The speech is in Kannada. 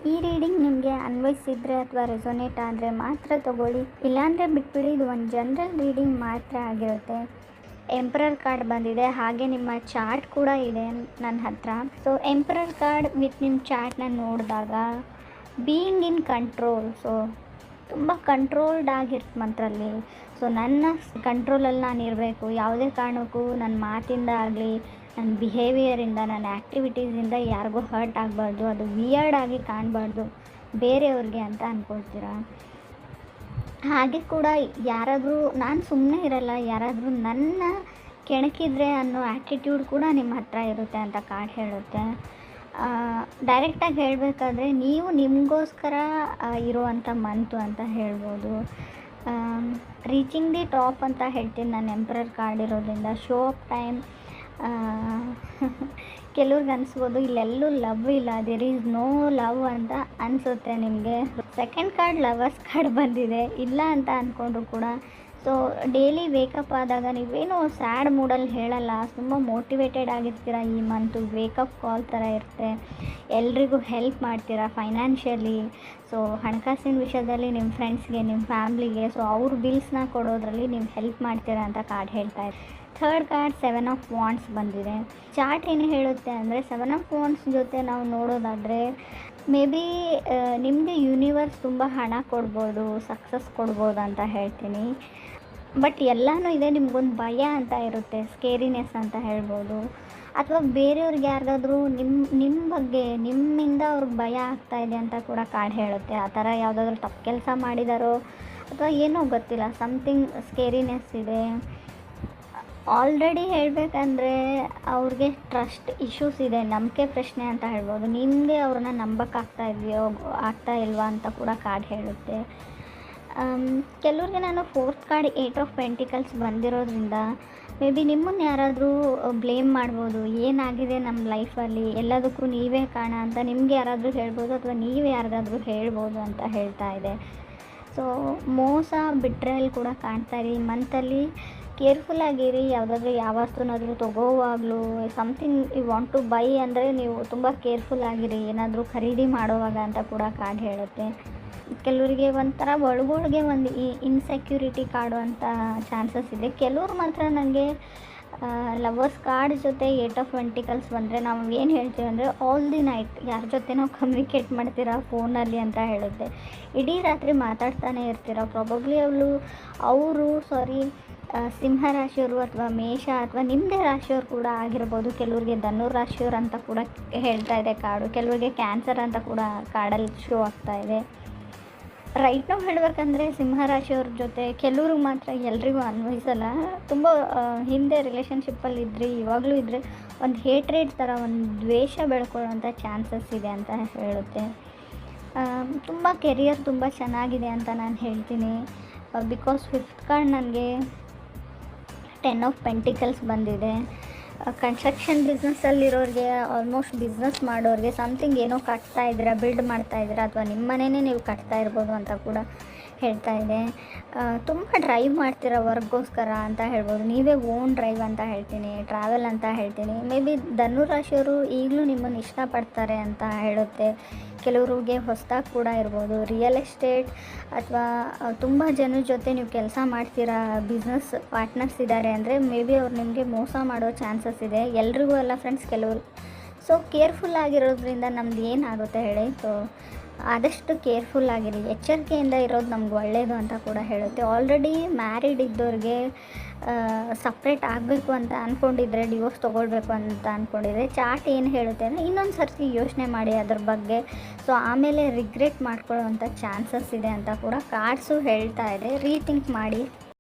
ಈ ರೀಡಿಂಗ್ ನಿಮಗೆ ಅನ್ವಯಿಸಿದರೆ ಅಥವಾ ರೆಸೊನೇಟ್ ಆದರೆ ಮಾತ್ರ ತೊಗೊಳ್ಳಿ, ಇಲ್ಲಾಂದರೆ ಬಿಟ್ಬಿಡಿ. ಇದು ಒಂದು ಜನರಲ್ ರೀಡಿಂಗ್ ಮಾತ್ರ ಆಗಿರುತ್ತೆ. ಎಂಪರರ್ ಕಾರ್ಡ್ ಬಂದಿದೆ, ಹಾಗೆ ನಿಮ್ಮ ಚಾರ್ಟ್ ಕೂಡ ಇದೆ ನನ್ನ ಹತ್ರ. ಸೊ ಎಂಪರರ್ ಕಾರ್ಡ್ ವಿತ್ ನಿಮ್ಮ ಚಾರ್ಟ್ನ ನೋಡಿದಾಗ ಬೀಯಿಂಗ್ ಇನ್ ಕಂಟ್ರೋಲ್, ಸೊ ತುಂಬ ಕಂಟ್ರೋಲ್ಡ್ ಆಗಿರುತ್ತೆ ಮಂತ್ರಲ್ಲಿ. ಸೊ ನನ್ನ ಕಂಟ್ರೋಲಲ್ಲಿ ನಾನು ಇರಬೇಕು, ಯಾವುದೇ ಕಾರಣಕ್ಕೂ ನನ್ನ ಮಾತಿಂದ ಆಗಲಿ, ನನ್ನ ಬಿಹೇವಿಯರಿಂದ, ನನ್ನ ಆ್ಯಕ್ಟಿವಿಟೀಸಿಂದ ಯಾರಿಗೂ ಹರ್ಟ್ ಆಗಬಾರ್ದು, ಅದು ವಿಯರ್ಡ್ ಆಗಿ ಕಾಣಬಾರ್ದು ಬೇರೆಯವ್ರಿಗೆ ಅಂತ ಅಂದ್ಕೊಳ್ತೀರ. ಹಾಗೆ ಕೂಡ ಯಾರಾದರೂ ನಾನು ಸುಮ್ಮನೆ ಇರಲ್ಲ, ಯಾರಾದರೂ ನನ್ನ ಕೆಣಕಿದ್ರೆ ಅನ್ನೋ ಆ್ಯಟಿಟ್ಯೂಡ್ ಕೂಡ ನಿಮ್ಮ ಹತ್ರ ಇರುತ್ತೆ ಅಂತ ಕಾರ್ಡ್ ಹೇಳುತ್ತೆ. ಡೈರೆಕ್ಟಾಗಿ ಹೇಳಬೇಕಾದ್ರೆ ನೀವು ನಿಮಗೋಸ್ಕರ ಇರುವಂಥ ಮಂತು ಅಂತ ಹೇಳ್ಬೋದು. ರೀಚಿಂಗ್ ದಿ ಟಾಪ್ ಅಂತ ಹೇಳ್ತೀನಿ ನಾನು ಎಂಪರರ್ ಕಾರ್ಡ್ ಇರೋದ್ರಿಂದ. Show of time. ಕೆಲವ್ರಿಗೆ ಅನಿಸ್ಬೋದು ಇಲ್ಲೆಲ್ಲೂ ಲವ್ ಇಲ್ಲ, ದೇರ್ ಈಸ್ ನೋ ಲವ್ ಅಂತ ಅನಿಸುತ್ತೆ ನಿಮಗೆ. ಸೆಕೆಂಡ್ ಕಾರ್ಡ್ ಲವರ್ಸ್ ಕಾರ್ಡ್ ಬಂದಿದೆ, ಇಲ್ಲ ಅಂತ ಅಂದ್ಕೊಂಡ್ರು ಕೂಡ. ಸೊ ಡೈಲಿ ವೇಕಪ್ ಆದಾಗ ನೀವೇನೋ ಸ್ಯಾಡ್ ಮೂಡಲ್ಲಿ ಹೇಳಲ್ಲ, ತುಂಬ ಮೋಟಿವೇಟೆಡ್ ಆಗಿರ್ತೀರ. ಈ ಮಂತು ವೇಕಪ್ ಕಾಲ್ ಥರ ಇರುತ್ತೆ. ಎಲ್ರಿಗೂ ಹೆಲ್ಪ್ ಮಾಡ್ತೀರಾ ಫೈನಾನ್ಷಿಯಲಿ. ಸೊ ಹಣಕಾಸಿನ ವಿಷಯದಲ್ಲಿ ನಿಮ್ಮ ಫ್ರೆಂಡ್ಸ್ಗೆ, ನಿಮ್ಮ ಫ್ಯಾಮ್ಲಿಗೆ, ಸೊ ಅವ್ರ ಬಿಲ್ಸ್ನ ಕೊಡೋದ್ರಲ್ಲಿ ನೀವು ಹೆಲ್ಪ್ ಮಾಡ್ತೀರಾ ಅಂತ ಕಾರ್ಡ್ ಹೇಳ್ತಾ ಇದೆ. ಥರ್ಡ್ ಕಾರ್ಡ್ 7 ಆಫ್ ವಾಂಡ್ಸ್ ಬಂದಿದೆ. ಚಾರ್ಟ್ ಏನು ಹೇಳುತ್ತೆ ಅಂದರೆ 7 ಆಫ್ ವಾಂಡ್ಸ್ ಜೊತೆ ನಾವು ನೋಡೋದಾದರೆ ಮೇ ಬಿ ನಿಮಗೆ ಯೂನಿವರ್ಸ್ ತುಂಬ ಹಣ ಕೊಡ್ಬೋದು, ಸಕ್ಸಸ್ ಕೊಡ್ಬೋದು ಅಂತ ಹೇಳ್ತೀನಿ. ಬಟ್ ಎಲ್ಲನೂ ಇದೆ, ನಿಮ್ಗೊಂದು ಭಯ ಅಂತ ಇರುತ್ತೆ, ಸ್ಕೇರಿನೆಸ್ ಅಂತ ಹೇಳ್ಬೋದು. ಅಥವಾ ಬೇರೆಯವ್ರಿಗೆ ಯಾರಿಗಾದ್ರೂ ನಿಮ್ಮ ಬಗ್ಗೆ, ನಿಮ್ಮಿಂದ ಅವ್ರಿಗೆ ಭಯ ಆಗ್ತಾಯಿದೆ ಅಂತ ಕೂಡ ಕಾರ್ಡ್ ಹೇಳುತ್ತೆ. ಆ ಥರ ಯಾವುದಾದ್ರೂ ತಪ್ಪು ಕೆಲಸ ಮಾಡಿದಾರೋ ಅಥವಾ ಏನೋ ಗೊತ್ತಿಲ್ಲ, ಸಮಥಿಂಗ್ ಸ್ಕೇರಿನೆಸ್ ಇದೆ. ಆಲ್ರೆಡಿ ಹೇಳಬೇಕಂದ್ರೆ ಅವ್ರಿಗೆ ಟ್ರಸ್ಟ್ ಇಶ್ಯೂಸ್ ಇದೆ, ನಂಬಿಕೆ ಪ್ರಶ್ನೆ ಅಂತ ಹೇಳ್ಬೋದು. ನಿಮಗೆ ಅವ್ರನ್ನ ಆಗ್ತಾ ಇಲ್ವಾ ಅಂತ ಕೂಡ ಕಾರ್ಡ್ ಹೇಳುತ್ತೆ. ಕೆಲವ್ರಿಗೆ ನಾನು ಫೋರ್ತ್ ಕಾರ್ಡ್ 8 ಆಫ್ ಪೆಂಟಿಕಲ್ಸ್ ಬಂದಿರೋದ್ರಿಂದ ಮೇ ಬಿ ನಿಮ್ಮನ್ನು ಯಾರಾದರೂ ಬ್ಲೇಮ್ ಮಾಡ್ಬೋದು, ಏನಾಗಿದೆ ನಮ್ಮ ಲೈಫಲ್ಲಿ, ಎಲ್ಲದಕ್ಕೂ ನೀವೇ ಕಾರಣ ಅಂತ ನಿಮಗೆ ಯಾರಾದರೂ ಹೇಳ್ಬೋದು, ಅಥವಾ ನೀವೇ ಯಾರಿಗಾದ್ರೂ ಹೇಳ್ಬೋದು ಅಂತ ಹೇಳ್ತಾ ಇದೆ. ಸೊ ಮೋಸ, ಬಿಟ್ರೇಲ್ ಕೂಡ ಕಾಣ್ತಾ ಇರಿ. ಮಂತಲ್ಲಿ ಕೇರ್ಫುಲ್ಲಾಗಿರಿ. ಯಾವುದಾದ್ರೂ ಯಾವ ವಸ್ತುನಾದರೂ ತೊಗೋವಾಗಲೂ, something you want to buy ಅಂದರೆ ನೀವು ತುಂಬ ಕೇರ್ಫುಲ್ಲಾಗಿರಿ ಏನಾದರೂ ಖರೀದಿ ಮಾಡೋವಾಗ ಅಂತ ಕೂಡ ಕಾರ್ಡ್ ಹೇಳುತ್ತೆ. ಕೆಲವರಿಗೆ ಒಂಥರ ಒಳಗೊಳಗೆ ಒಂದು ಇನ್ಸೆಕ್ಯೂರಿಟಿ ಕಾಡುವಂಥ ಚಾನ್ಸಸ್ ಇದೆ. ಕೆಲವ್ರು ಮಾತ್ರ ನನಗೆ ಲವರ್ಸ್ ಕಾರ್ಡ್ ಜೊತೆ 8 ಆಫ್ ಪೆಂಟಿಕಲ್ಸ್ ಬಂದರೆ ನಾವು ಏನು ಹೇಳ್ತೀವಿ ಅಂದರೆ ಆಲ್ ದಿ ನೈಟ್ ಯಾರ ಜೊತೆ ನಾವು ಕಮ್ಯುನಿಕೇಟ್ ಮಾಡ್ತೀರಾ ಫೋನಲ್ಲಿ ಅಂತ ಹೇಳುತ್ತೆ. ಇಡೀ ರಾತ್ರಿ ಮಾತಾಡ್ತಾನೆ ಇರ್ತೀರ. ಪ್ರಾಬಬ್ಲಿ ಅವರು ಸಿಂಹ ರಾಶಿಯವರು ಅಥವಾ ಮೇಷ ಅಥವಾ ನಿಮ್ಮದೇ ರಾಶಿಯವರು ಕೂಡ ಆಗಿರ್ಬೋದು. ಕೆಲವರಿಗೆ ಧನು ರಾಶಿಯವರು ಅಂತ ಕೂಡ ಹೇಳ್ತಾ ಇದೆ ಕಾರ್ಡು. ಕೆಲವರಿಗೆ ಕ್ಯಾನ್ಸರ್ ಅಂತ ಕೂಡ ಕಾರ್ಡಲ್ಲಿ ಶೋ ಆಗ್ತಾ ಇದೆ. ರೈಟ್ ನಾವು ಹೇಳಬೇಕಂದ್ರೆ ಸಿಂಹ ರಾಶಿಯವ್ರ ಜೊತೆ ಕೆಲವ್ರಿಗೆ ಮಾತ್ರ, ಎಲ್ರಿಗೂ ಅನ್ವಯಿಸಲ್ಲ. ತುಂಬ ಹಿಂದೆ ರಿಲೇಷನ್ಶಿಪ್ಪಲ್ಲಿ ಇದ್ರಿ, ಇವಾಗಲೂ ಇದ್ದರೆ ಒಂದು ಹೇಟ್ರೇಟ್ ಥರ, ಒಂದು ದ್ವೇಷ ಬೆಳ್ಕೊಳ್ಳೋಂಥ ಚಾನ್ಸಸ್ ಇದೆ ಅಂತ ಹೇಳುತ್ತೆ. ತುಂಬ ಕೆರಿಯರ್ ತುಂಬ ಚೆನ್ನಾಗಿದೆ ಅಂತ ನಾನು ಹೇಳ್ತೀನಿ. ಬಿಕಾಸ್ ಫಿಫ್ತ್ ಕಾರ್ಡ್ ನನಗೆ 10 ಆಫ್ ಪೆಂಟಿಕಲ್ಸ್ ಬಂದಿದೆ. ಕನ್ಸ್ಟ್ರಕ್ಷನ್ ಬಿಸ್ನೆಸ್ಸಲ್ಲಿರೋರಿಗೆ, ಆಲ್ಮೋಸ್ಟ್ ಬಿಸ್ನೆಸ್ ಮಾಡೋರಿಗೆ ಸಮಥಿಂಗ್ ಏನೋ ಕಟ್ತಾ ಇದ್ದೀರಾ, ಬಿಲ್ಡ್ ಮಾಡ್ತಾ ಇದ್ದೀರಾ, ಅಥವಾ ನಿಮ್ಮ ಮನೆಯೇ ನೀವು ಕಟ್ತಾ ಇರ್ಬೋದು ಅಂತ ಕೂಡ ಹೇಳ್ತಾ ಇದೆ. ತುಂಬ ಡ್ರೈವ್ ಮಾಡ್ತೀರಾ ವರ್ಕ್ಗೋಸ್ಕರ ಅಂತ ಹೇಳ್ಬೋದು. ನೀವೇ ಓನ್ ಡ್ರೈವ್ ಅಂತ ಹೇಳ್ತೀನಿ, ಟ್ರಾವೆಲ್ ಅಂತ ಹೇಳ್ತೀನಿ. ಮೇ ಬಿ ಧನು ರಾಶಿಯವರು ಈಗಲೂ ನಿಮ್ಮನ್ನು ಇಷ್ಟಪಡ್ತಾರೆ ಅಂತ ಹೇಳುತ್ತೆ. ಕೆಲವ್ರಿಗೆ ಹೊಸದಾಗಿ ಕೂಡ ಇರ್ಬೋದು. ರಿಯಲ್ ಎಸ್ಟೇಟ್ ಅಥವಾ ತುಂಬ ಜನರ ಜೊತೆ ನೀವು ಕೆಲಸ ಮಾಡ್ತೀರಾ, ಬಿಸ್ನೆಸ್ ಪಾರ್ಟ್ನರ್ಸ್ ಇದ್ದಾರೆ ಅಂದರೆ ಮೇ ಬಿ ಅವ್ರು ನಿಮಗೆ ಮೋಸ ಮಾಡೋ ಚಾನ್ಸಸ್ ಇದೆ. ಎಲ್ರಿಗೂ ಅಲ್ಲ ಫ್ರೆಂಡ್ಸ್, ಕೆಲವರು. ಸೊ ಕೇರ್ಫುಲ್ ಆಗಿರೋದ್ರಿಂದ ನಮ್ದು ಏನಾಗುತ್ತೆ ಹೇಳಿ. ಸೊ ಆದಷ್ಟು ಕೇರ್ಫುಲ್ ಆಗಿರಿ, ಎಚ್ಚರಿಕೆಯಿಂದ ಇರೋದು ನಮ್ಗೆ ಒಳ್ಳೆಯದು ಅಂತ ಕೂಡ ಹೇಳುತ್ತೆ. ಆಲ್ರೆಡಿ ಮ್ಯಾರಿಡ್ ಇದ್ದವ್ರಿಗೆ ಸಪ್ರೇಟ್ ಆಗಬೇಕು ಅಂತ ಅಂದ್ಕೊಂಡಿದ್ರೆ, ಡಿವೋರ್ಸ್ ತೊಗೊಳ್ಬೇಕು ಅಂತ ಅಂದ್ಕೊಂಡಿದ್ರೆ, ಚಾರ್ಟ್ ಏನು ಹೇಳುತ್ತೆ ಅಂದರೆ ಇನ್ನೊಂದು ಸರ್ತಿ ಯೋಚನೆ ಮಾಡಿ ಅದ್ರ ಬಗ್ಗೆ. ಸೊ ಆಮೇಲೆ ರಿಗ್ರೆಟ್ ಮಾಡ್ಕೊಳ್ಳೋವಂಥ ಚಾನ್ಸಸ್ ಇದೆ ಅಂತ ಕೂಡ ಕಾರ್ಡ್ಸು ಹೇಳ್ತಾ ಇದೆ. ರೀಥಿಂಕ್ ಮಾಡಿ.